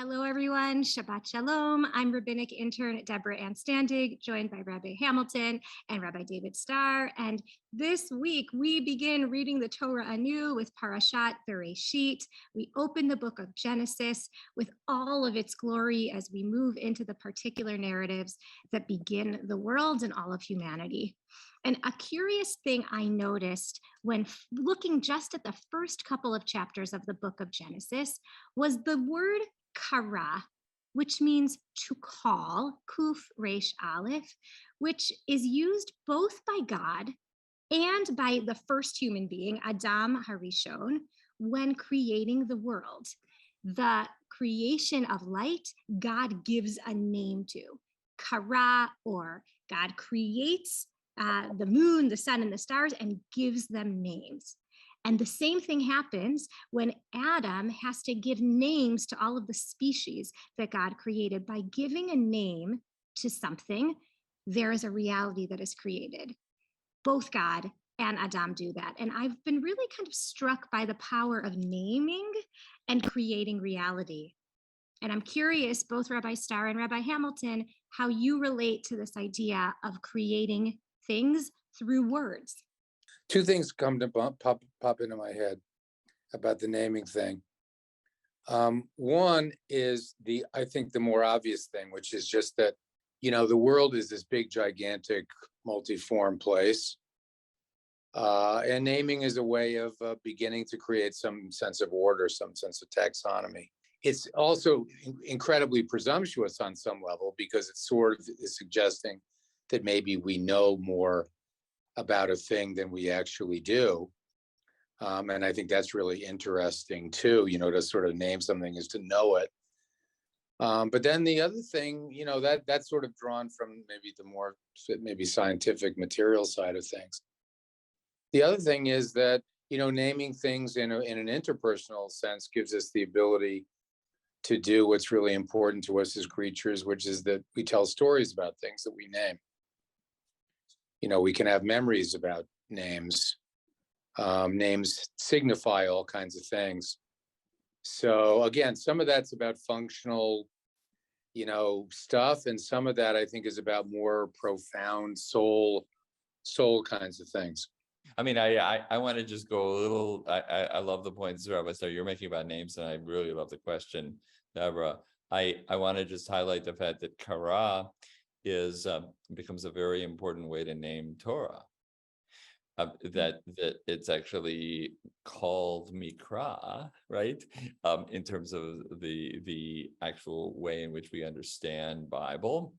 Hello, everyone. Shabbat Shalom. I'm rabbinic intern Deborah Ann Standig, joined by Rabbi Hamilton and Rabbi David Starr. And this week, we begin reading the Torah anew with Parashat Bereshit. We open the book of Genesis with all of its glory as we move into the particular narratives that begin the world and all of humanity. And a curious thing I noticed when looking just at the first couple of chapters of the book of Genesis was the word kara, which means to call, kuf resh aleph, which is used both by God and by the first human being, Adam Harishon, when creating the world. The creation of light, God gives a name to. Kara, or God creates the moon, the sun, and the stars and gives them names. And the same thing happens when Adam has to give names to all of the species that God created. By giving a name to something, there is a reality that is created. Both God and Adam do that. And I've been really kind of struck by the power of naming and creating reality. And I'm curious, both Rabbi Starr and Rabbi Hamilton, how you relate to this idea of creating things through words. Two things come to pop into my head about the naming thing. One is I think the more obvious thing, which is just that, the world is this big, gigantic, multiform place. And naming is a way of beginning to create some sense of order, some sense of taxonomy. It's also incredibly presumptuous on some level because it sort of is suggesting that maybe we know more about a thing than we actually do. And I think that's really interesting too, to sort of name something is to know it. But then the other thing, that's sort of drawn from maybe the more scientific material side of things. The other thing is that, naming things in an interpersonal sense gives us the ability to do what's really important to us as creatures, which is that we tell stories about things that we name. We can have memories about names. Names signify all kinds of things. So again, some of that's about functional, stuff, and some of that I think is about more profound soul kinds of things. I mean, I want to just go a little. I love the points, Rabbi Starr, you're making about names, and I really love the question, Deborah. I want to just highlight the fact that kara becomes a very important way to name Torah. That it's actually called Mikra, right? In terms of the actual way in which we understand Bible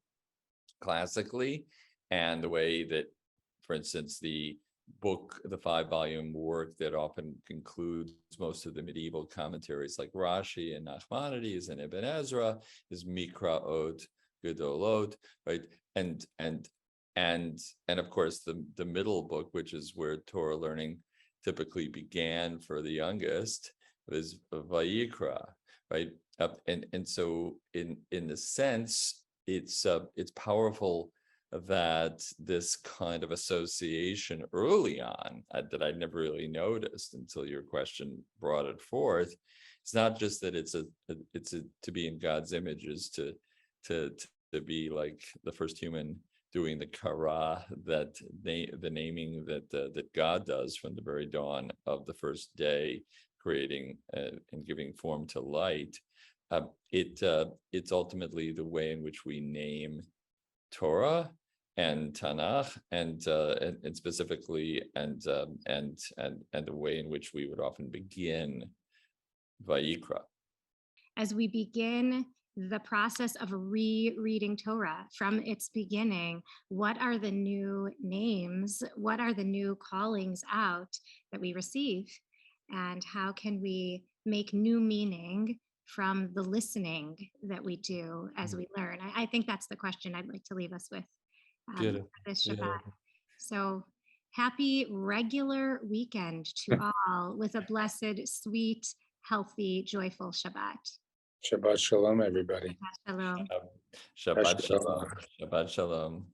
classically, and the way that, for instance, the 5-volume work that often concludes most of the medieval commentaries like Rashi and Nachmanides and Ibn Ezra is Mikraot Gedolot, right? And of course the middle book, which is where Torah learning typically began for the youngest, is Vayikra, right? And so in the sense, it's powerful that this kind of association early on that I'd never really noticed until your question brought it forth. It's not just that it's to be in God's image, is to be like the first human doing the kara, the naming that God does from the very dawn of the first day, creating and giving form to light. It's ultimately the way in which we name Torah and Tanakh, and specifically, and the way in which we would often begin Vayikra. As we begin the process of rereading Torah from its beginning, what are the new names? What are the new callings out that we receive? And how can we make new meaning from the listening that we do as we learn? I think that's the question I'd like to leave us with this Shabbat. Yeah. So happy regular weekend to all, with a blessed, sweet, healthy, joyful Shabbat. Shabbat Shalom, everybody. Shabbat Shalom. Shabbat Shalom. Shabbat Shalom.